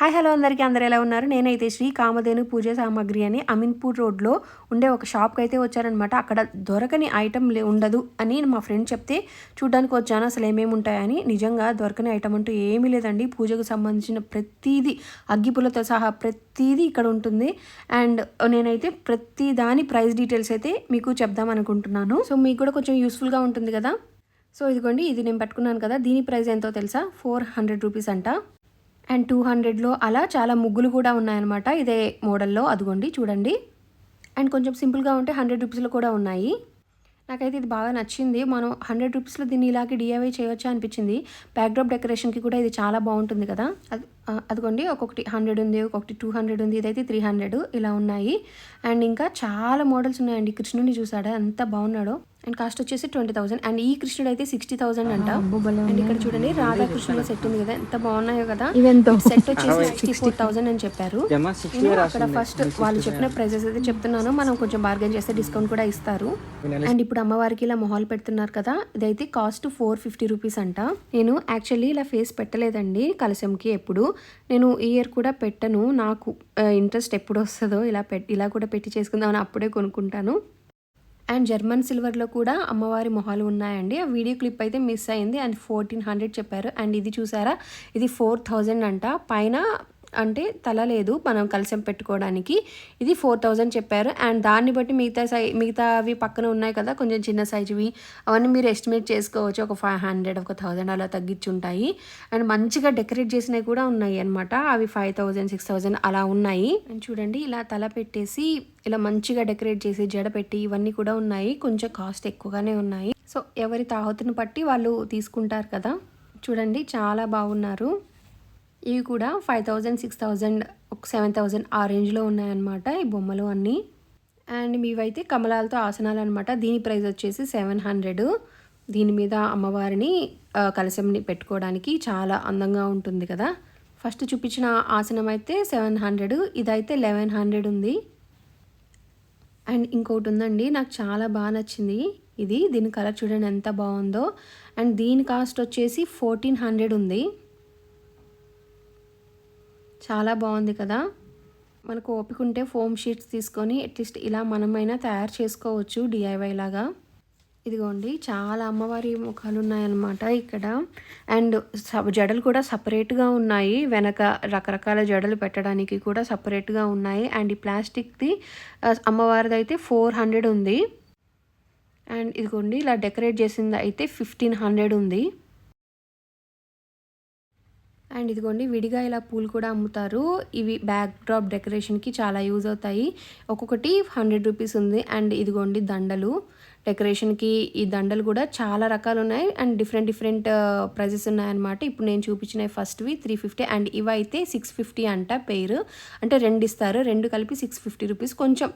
Hi hello అందరికీ అందరూ ఎలా ఉన్నారు? నేనైతే శ్రీ కామధేను పూజ సామాగ్రి అని అమీన్పూర్ రోడ్లో ఉండే ఒక షాప్కి అయితే వచ్చానమాట. అక్కడ దొరకని ఐటమ్ ఉండదు అని మా ఫ్రెండ్ చెప్తే చూడడానికి వచ్చాను. అసలు ఏమేమి ఉంటాయని. నిజంగా దొరకని ఐటమ్ అంటూ ఏమీ లేదండి. పూజకు సంబంధించిన ప్రతిదీ అగ్గిపుల్లతో సహా ప్రతిదీ ఇక్కడ ఉంటుంది. అండ్ నేనైతే ప్రతి దాని ప్రైస్ డీటెయిల్స్ అయితే మీకు చెప్దాం అనుకుంటున్నాను. సో మీకు కూడా కొంచెం యూస్ఫుల్గా ఉంటుంది కదా. సో ఇదిగోండి, ఇది నేను పట్టుకున్నాను కదా, దీని ప్రైస్ ఎంతో తెలుసా? 400 రూపీస్ అంట. అండ్ 200లో అలా చాలా ముగ్గులు కూడా ఉన్నాయన్నమాట. ఇదే మోడల్లో అదిగోండి చూడండి. అండ్ కొంచెం సింపుల్గా ఉంటే 100 రూపీస్లో కూడా ఉన్నాయి. నాకైతే ఇది బాగా నచ్చింది. మనం 100 రూపీస్లో దీన్ని ఇలాగే డిఐవై చేయొచ్చా అనిపించింది. బ్యాక్డ్రాప్ డెకరేషన్కి కూడా ఇది చాలా బాగుంటుంది కదా. అదిగోండి, ఒక్కొక్కటి 100 ఉంది, ఒక్కొక్కటి 200 ఉంది, ఇదైతే 300 ఇలా ఉన్నాయి. అండ్ ఇంకా చాలా మోడల్స్ ఉన్నాయండి. కృష్ణుని చూసాడా ఎంత బాగున్నాడో. అండ్ కాస్ట్ వచ్చేసి 20,000. అండ్ ఈ కృష్ణుడు అయితే 60,000 అంట. అండ్ ఇక్కడ చూడండి, రాధాకృష్ణుల సెట్ ఉంది కదా, ఎంత బాగున్నాయో కదా. సెట్ వచ్చేసి 64,000 అని చెప్పారు. నేను అక్కడ ఫస్ట్ వాళ్ళు చెప్పిన ప్రైజెస్ అయితే చెప్తున్నాను. మనం కొంచెం బార్గెన్ చేస్తే డిస్కౌంట్ కూడా ఇస్తారు. అండ్ ఇప్పుడు అమ్మవారికి ఇలా మొహాలు పెడుతున్నారు కదా, ఇదైతే కాస్ట్ 450 రూపీస్ అంట. నేను యాక్చువల్లీ ఇలా ఫేస్ పెట్టలేదండి కలశంకి ఎప్పుడు. నేను ఈ ఇయర్ కూడా పెట్టను. నాకు ఇంట్రెస్ట్ ఎప్పుడు వస్తుందో ఇలా కూడా పెట్టి చేసుకుందామని అప్పుడే కొనుక్కుంటాను. అండ్ జర్మన్ సిల్వర్లో కూడా అమ్మవారి మొహాలు ఉన్నాయండి. ఆ వీడియో క్లిప్ అయితే మిస్ అయింది. అండ్ 1400 చెప్పారు. అండ్ ఇది చూసారా, ఇది 4000 అంట. పైన అంటే తల లేదు మనం కలశం పెట్టుకోవడానికి. ఇది 4000 చెప్పారు. అండ్ దాన్ని బట్టి మిగతావి పక్కన ఉన్నాయి కదా కొంచెం చిన్న సైజువి, అవన్నీ మీరు ఎస్టిమేట్ చేసుకోవచ్చు. ఒక 500, ఒక 1000 అలా తగ్గించుంటాయి. అండ్ మంచిగా డెకరేట్ చేసినవి కూడా ఉన్నాయి అనమాట. అవి 5000, 6000 అలా ఉన్నాయి. అండ్ చూడండి, ఇలా తల పెట్టేసి ఇలా మంచిగా డెకరేట్ చేసి జడ పెట్టి ఇవన్నీ కూడా ఉన్నాయి. కొంచెం కాస్ట్ ఎక్కువగానే ఉన్నాయి. సో ఎవరి తాహతును బట్టి వాళ్ళు తీసుకుంటారు కదా. చూడండి, చాలా బాగున్నారు. ఇవి కూడా 5000, 6000, 7000 ఆ రేంజ్లో ఉన్నాయన్నమాట ఈ బొమ్మలు అన్నీ. అండ్ మీవైతే కమలాలతో ఆసనాలు అనమాట. దీని ప్రైస్ వచ్చేసి 700. దీని మీద అమ్మవారిని కలశంని పెట్టుకోవడానికి చాలా అందంగా ఉంటుంది కదా. ఫస్ట్ చూపించిన ఆసనం అయితే 700, ఇదైతే 1100 ఉంది. అండ్ ఇంకోటి ఉందండి, నాకు చాలా బాగా నచ్చింది దీని కలర్ చూడండి ఎంత బాగుందో. అండ్ దీని కాస్ట్ వచ్చేసి 1400 ఉంది. చాలా బాగుంది కదా. మనకు ఓపిక ఉంటే ఫోమ్ షీట్స్ తీసుకొని అట్లీస్ట్ ఇలా మనమైనా తయారు చేసుకోవచ్చు డిఐవై లాగా. ఇదిగోండి, చాలా అమ్మవారి ముఖాలు ఉన్నాయన్నమాట ఇక్కడ. అండ్ జడలు కూడా సపరేట్గా ఉన్నాయి. వెనక రకరకాల జడలు పెట్టడానికి కూడా సపరేట్గా ఉన్నాయి. అండ్ ఈ ప్లాస్టిక్ది అమ్మవారిది అయితే 400 ఉంది. అండ్ ఇదిగోండి, ఇలా డెకరేట్ చేసింది అయితే 1500 ఉంది. అండ్ ఇదిగోండి, విడిగా ఇలా పూలు కూడా అమ్ముతారు. ఇవి బ్యాక్ డ్రాప్ డెకరేషన్కి చాలా యూజ్ అవుతాయి. ఒక్కొక్కటి 100 రూపీస్ ఉంది. అండ్ ఇదిగోండి, దండలు డెకరేషన్కి. ఈ దండలు కూడా చాలా రకాలు ఉన్నాయి. అండ్ డిఫరెంట్ ప్రైజెస్ ఉన్నాయన్నమాట. ఇప్పుడు నేను చూపించినవి ఫస్ట్వి 350. అండ్ ఇవైతే 650 అంట పెయిర్. అంటే 2 ఇస్తారు, 2 కలిపి 650 రూపీస్. కొంచెం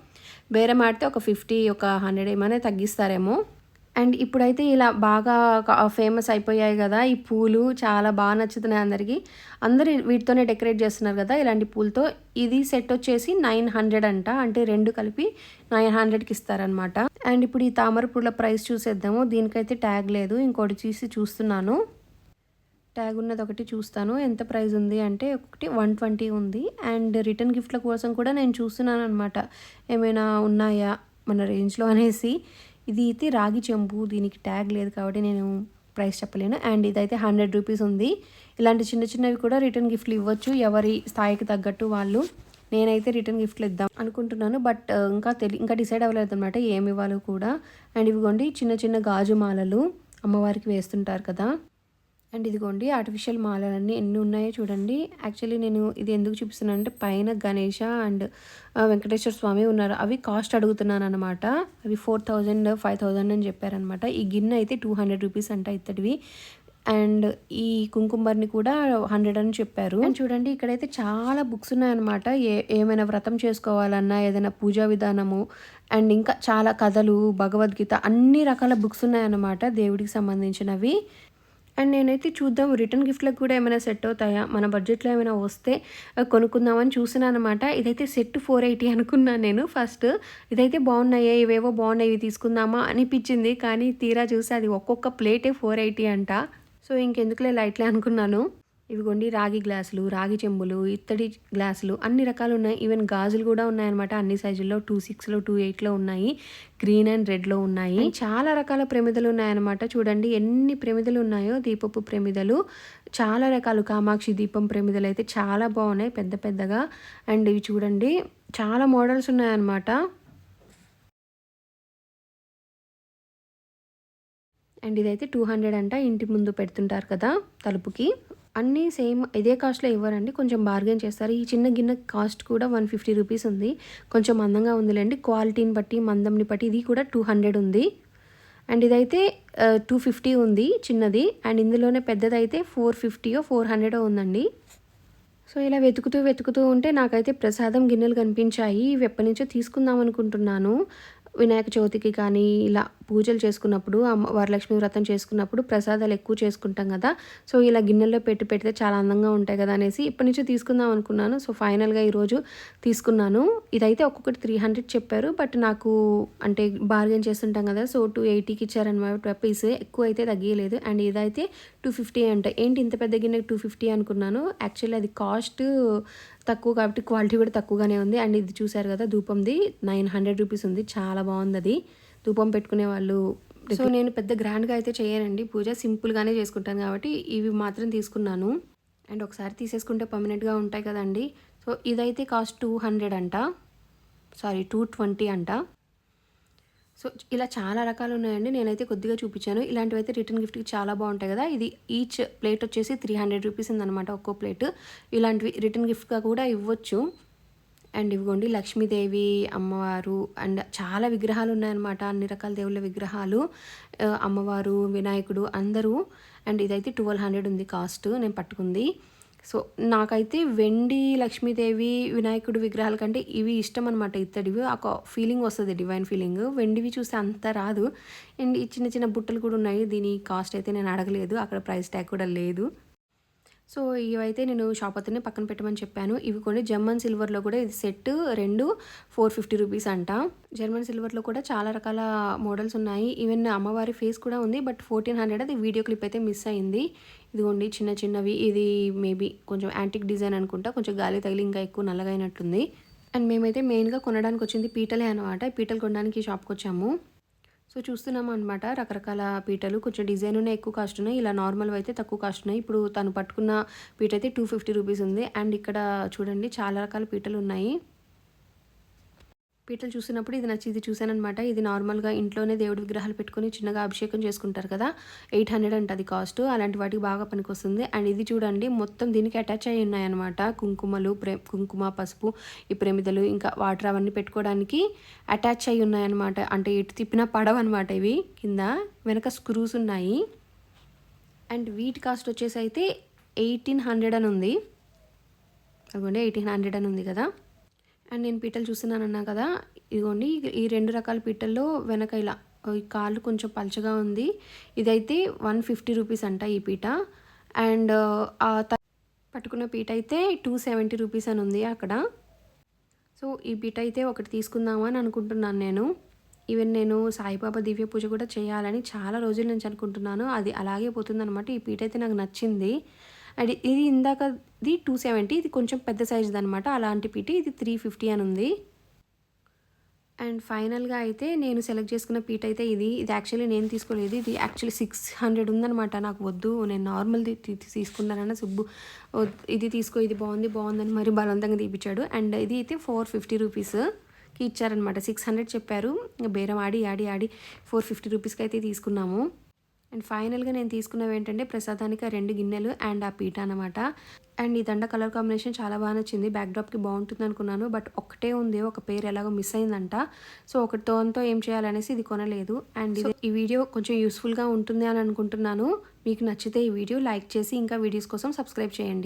బేరం ఆడితే ఒక 50, ఒక 100 ఏమైనా తగ్గిస్తారేమో. అండ్ ఇప్పుడైతే ఇలా బాగా ఫేమస్ అయిపోయాయి కదా ఈ పూలు, చాలా బాగా నచ్చుతున్నాయి అందరికీ. అందరూ వీటితోనే డెకరేట్ చేస్తున్నారు కదా ఇలాంటి పూలతో. ఇది సెట్ వచ్చేసి 900 అంట. అంటే 2 కలిపి 900కి ఇస్తారనమాట. అండ్ ఇప్పుడు ఈ తామర పూల ప్రైస్ చూసేద్దాము. దీనికైతే ట్యాగ్ లేదు, ఇంకోటి చూస్తున్నాను. ట్యాగ్ ఉన్నది ఒకటి చూస్తాను ఎంత ప్రైస్ ఉంది అంటే, ఒకటి 120 ఉంది. అండ్ రిటర్న్ గిఫ్ట్ల కోసం కూడా నేను చూస్తున్నాను అనమాట, ఏమైనా ఉన్నాయా మన రేంజ్లో అనేసి. ఇది అయితే రాగి చెంబు, దీనికి ట్యాగ్ లేదు కాబట్టి నేను ప్రైస్ చెప్పలేను. అండ్ ఇదైతే 100 రూపీస్ ఉంది. ఇలాంటి చిన్నవి కూడా రిటర్న్ గిఫ్ట్లు ఇవ్వచ్చు ఎవరి స్థాయికి తగ్గట్టు వాళ్ళు. నేనైతే రిటర్న్ గిఫ్ట్లు ఇద్దాం అనుకుంటున్నాను, బట్ ఇంకా డిసైడ్ అవ్వలేదు అనమాట ఏమి ఇవ్వాలో కూడా. అండ్ ఇవిగోండి, చిన్న గాజు మాలలు అమ్మవారికి వేస్తుంటారు కదా. అండ్ ఇదిగోండి, ఆర్టిఫిషియల్ మాలలన్నీ ఎన్ని ఉన్నాయో చూడండి. యాక్చువల్లీ నేను ఇది ఎందుకు చూపిస్తున్నాను అంటే, పైన గణేష అండ్ వెంకటేశ్వర స్వామి ఉన్నారు. అవి కాస్ట్ అడుగుతున్నాను అనమాట. అవి 4000, 5000 అని చెప్పారనమాట. ఈ గిన్నె అయితే 200 రూపీస్ అంట ఇత్తడివి. అండ్ ఈ కుంకుమర్ని కూడా 100 అని చెప్పారు. అండ్ చూడండి, ఇక్కడైతే చాలా బుక్స్ ఉన్నాయన్నమాట. ఏమైనా వ్రతం చేసుకోవాలన్నా, ఏదైనా పూజా విధానము, అండ్ ఇంకా చాలా కథలు, భగవద్గీత, అన్ని రకాల బుక్స్ ఉన్నాయన్నమాట దేవుడికి సంబంధించినవి. అండ్ నేనైతే చూద్దాం రిటర్న్ గిఫ్ట్లకు కూడా ఏమైనా సెట్ అవుతాయా, మన బడ్జెట్లో ఏమైనా వస్తే కొనుక్కుందామని చూస్తున్నాను అనమాట. ఇదైతే సెట్ 480 అనుకున్నాను నేను ఫస్ట్. ఇదైతే బాగున్నాయి, ఇవేవో బాగున్నాయి, ఇవి తీసుకుందామా అనిపించింది. కానీ తీరా చూసి అది ఒక్కొక్క ప్లేటే 480 అంట. సో ఇంకెందుకులే లైట్లే అనుకున్నాను. ఇవిగోండి రాగి గ్లాసులు, రాగి చెంబులు, ఇత్తడి గ్లాసులు అన్ని రకాలు ఉన్నాయి. ఈవెన్ గాజులు కూడా ఉన్నాయన్నమాట. అన్ని సైజుల్లో 2/6లో 2/8లో ఉన్నాయి. గ్రీన్ అండ్ రెడ్లో ఉన్నాయి. చాలా రకాల ప్రమిదలు ఉన్నాయన్నమాట. చూడండి ఎన్ని ప్రమిదలు ఉన్నాయో, దీపపు ప్రమిదలు చాలా రకాలు. కామాక్షి దీపం ప్రమిదలు అయితే చాలా బాగున్నాయి పెద్ద పెద్దగా. అండ్ ఇవి చూడండి చాలా మోడల్స్ ఉన్నాయన్నమాట. అండ్ ఇదైతే 200 అంట. ఇంటి ముందు పెడుతుంటారు కదా తలుపుకి. అన్నీ సేమ్ ఇదే కాస్ట్లో ఇవ్వరండి, కొంచెం బార్గెన్ చేస్తారు. ఈ చిన్న గిన్నె కాస్ట్ కూడా 150 రూపీస్ ఉంది. కొంచెం మందంగా ఉందిలేండి, క్వాలిటీని బట్టి మందంని బట్టి. ఇది కూడా 200 ఉంది. అండ్ ఇదైతే 250 ఉంది చిన్నది. అండ్ ఇందులోనే పెద్దదైతే 450 400 ఉందండి. సో ఇలా వెతుకుతూ ఉంటే నాకైతే ప్రసాదం గిన్నెలు కనిపించాయి. ఇవి ఎప్పటి నుంచో తీసుకుందాం అనుకుంటున్నాను. వినాయక చవితికి కానీ ఇలా పూజలు చేసుకున్నప్పుడు, వరలక్ష్మి వ్రతం చేసుకున్నప్పుడు ప్రసాదాలు ఎక్కువ చేసుకుంటాం కదా. సో ఇలా గిన్నెల్లో పెడితే చాలా అందంగా ఉంటాయి కదా అనేసి ఇప్పటి నుంచో తీసుకుందాం అనుకున్నాను. సో ఫైనల్గా ఈరోజు తీసుకున్నాను. ఇదైతే ఒక్కొక్కటి 300 చెప్పారు. బట్ నాకు అంటే బార్గెన్ చేస్తుంటాం కదా, సో 280కి ఇచ్చారనమాట పీస్. ఎక్కువ అయితే తగ్గలేదు. అండ్ ఇదైతే 250 అంట. ఏంటి ఇంత పెద్ద గిన్నెకి 250 అనుకున్నాను. యాక్చువల్లీ అది కాస్ట్ తక్కువ కాబట్టి క్వాలిటీ కూడా తక్కువగానే ఉంది. అండ్ ఇది చూసారు కదా ధూపంది 900 రూపీస్ ఉంది. చాలా బాగుంది అది. ధూపం పెట్టుకునే వాళ్ళు. సో నేను పెద్ద గ్రాండ్గా అయితే చేయనండి పూజ, సింపుల్గానే చేసుకుంటాను కాబట్టి ఇవి మాత్రం తీసుకున్నాను. అండ్ ఒకసారి తీసేసుకుంటే పర్మనెంట్గా ఉంటాయి కదండి. సో ఇదైతే కాస్ట్ 200 అంట, సారీ 220 అంట. సో ఇలా చాలా రకాలు ఉన్నాయండి. నేనైతే కొద్దిగా చూపించాను. ఇలాంటివి అయితే రిటర్న్ గిఫ్ట్కి చాలా బాగుంటాయి కదా. ఇది ఈచ్ ప్లేట్ వచ్చేసి 300 రూపీస్ ఉందన్నమాట ఒక్కో ప్లేట్. ఇలాంటివి రిటర్న్ గిఫ్ట్గా కూడా ఇవ్వచ్చు. అండ్ ఇవిగోండి లక్ష్మీదేవి, అమ్మవారు అండ్ చాలా విగ్రహాలు ఉన్నాయన్నమాట. అన్ని రకాల దేవుళ్ళ విగ్రహాలు, అమ్మవారు, వినాయకుడు అందరూ. అండ్ ఇదైతే 1200 ఉంది కాస్ట్ నేను పట్టుకుంది. సో నాకైతే వెండి లక్ష్మీదేవి, వినాయకుడు విగ్రహాల కంటే ఇవి ఇష్టం అనమాట. ఇత్తడివి ఒక ఫీలింగ్ వస్తుంది, డివైన్ ఫీలింగ్. వెండివి చూస్తే అంత రాదు. అండ్ ఈ చిన్న చిన్న బుట్టలు కూడా ఉన్నాయి. దీని కాస్ట్ అయితే నేను అడగలేదు, అక్కడ ప్రైస్ ట్యాగ్ కూడా లేదు. సో ఇవైతే నేను షాప్ అతనే పక్కన పెట్టమని చెప్పాను. ఇవి కొన్ని జర్మన్ సిల్వర్లో కూడా ఇది సెట్ 2 450 రూపీస్ అంట. జర్మన్ సిల్వర్లో కూడా చాలా రకాల మోడల్స్ ఉన్నాయి. ఈవెన్ అమ్మవారి ఫేస్ కూడా ఉంది. బట్ 1400 అది వీడియో క్లిప్ అయితే మిస్ అయింది. ఇదిగోండి చిన్న చిన్నవి. ఇది మేబీ కొంచెం యాంటిక్ డిజైన్ అనుకుంటా, కొంచెం గాలి తగిలి ఇంకా ఎక్కువ నల్లగా అయినట్టుంది. అండ్ మేమైతే మెయిన్గా కొనడానికి వచ్చింది పీటలే అనమాట. పీటలు కొనడానికి ఈ షాప్కి వచ్చాము. సో చూస్తున్నాము అనమాట రకరకాల పీటలు. కొంచెం డిజైన్ ఉన్నాయి, ఎక్కువ కాస్ట్ ఉన్నాయి. ఇలా నార్మల్ అయితే తక్కువ కాస్ట్ ఉన్నాయి. ఇప్పుడు తను పట్టుకున్న పీట అయితే 250 రూపీస్ ఉంది. అండ్ ఇక్కడ చూడండి చాలా రకాల పీటలు ఉన్నాయి. పీటలు చూసినప్పుడు ఇది నచ్చి ఇది చూసానమాట. ఇది నార్మల్గా ఇంట్లోనే దేవుడి విగ్రహాలు పెట్టుకొని చిన్నగా అభిషేకం చేసుకుంటారు కదా, 800 అంట అది కాస్ట్. అలాంటి వాటికి బాగా పనికొస్తుంది. అండ్ ఇది చూడండి మొత్తం దీనికి అటాచ్ అయ్యి ఉన్నాయన్నమాట. కుంకుమలు, కుంకుమ, పసుపు, ఈ ప్రమిదలు, ఇంకా వాటర్ అవన్నీ పెట్టుకోవడానికి అటాచ్ అయ్యి ఉన్నాయన్నమాట. అంటే ఎటు తిప్పినా పడవన్నమాట ఇవి. కింద వెనక స్క్రూస్ ఉన్నాయి. అండ్ వీటి కాస్ట్ వచ్చేసి అయితే 1800 అని ఉంది. అదిగోండి 1800 అని ఉంది కదా. అండ్ నేను పీటలు చూస్తున్నానన్నా కదా, ఇదిగోండి ఈ 2 రకాల పీటల్లో వెనక ఇలా ఈ కాళ్ళు కొంచెం పలచగా ఉంది. ఇదైతే 150 రూపీస్ అంట ఈ పీట. అండ్ పట్టుకున్న పీట అయితే 270 రూపీస్ అని ఉంది అక్కడ. సో ఈ పీట అయితే ఒకటి తీసుకుందామా అని అనుకుంటున్నాను నేను. ఈవెన్ నేను సాయిబాబా దివ్య పూజ కూడా చేయాలని చాలా రోజుల నుంచి అనుకుంటున్నాను. అది అలాగే పోతుందన్నమాట. ఈ పీట అయితే నాకు నచ్చింది. అండ్ ఇది ఇందాకది 270, ఇది కొంచెం పెద్ద సైజుది అనమాట. అలాంటి పీట ఇది 350 అని ఉంది. అండ్ ఫైనల్గా అయితే నేను సెలెక్ట్ చేసుకున్న పీట అయితే ఇది యాక్చువల్లీ నేను తీసుకోలేదు. ఇది యాక్చువల్లీ 600 ఉందనమాట. నాకు వద్దు, నేను నార్మల్ది తీసుకున్నానన్న సుబ్బు ఇది తీసుకో, ఇది బాగుందని మరి బలవంతంగా తీపిచ్చాడు. అండ్ ఇది అయితే 450 రూపీస్కి ఇచ్చారనమాట. 600 చెప్పారు. బేరం ఆడి 450 రూపీస్కి అయితే తీసుకున్నాము. అండ్ ఫైనల్గా నేను తీసుకున్నవి ఏంటంటే ప్రసాదానికి ఆ 2 గిన్నెలు అండ్ ఆ పీట అనమాట. అండ్ ఈ దండ కలర్ కాంబినేషన్ చాలా బాగా నచ్చింది. బ్యాక్డ్రాప్కి బాగుంటుంది అనుకున్నాను. బట్ ఒకటే ఉంది, ఒక పేరు ఎలాగో మిస్ అయిందంట. సో ఒకటితో ఏం చేయాలనేసి ఇది కొనలేదు. అండ్ ఈ వీడియో కొంచెం యూస్ఫుల్గా ఉంటుంది అని అనుకుంటున్నాను. మీకు నచ్చితే ఈ వీడియో లైక్ చేసి ఇంకా వీడియోస్ కోసం సబ్స్క్రైబ్ చేయండి.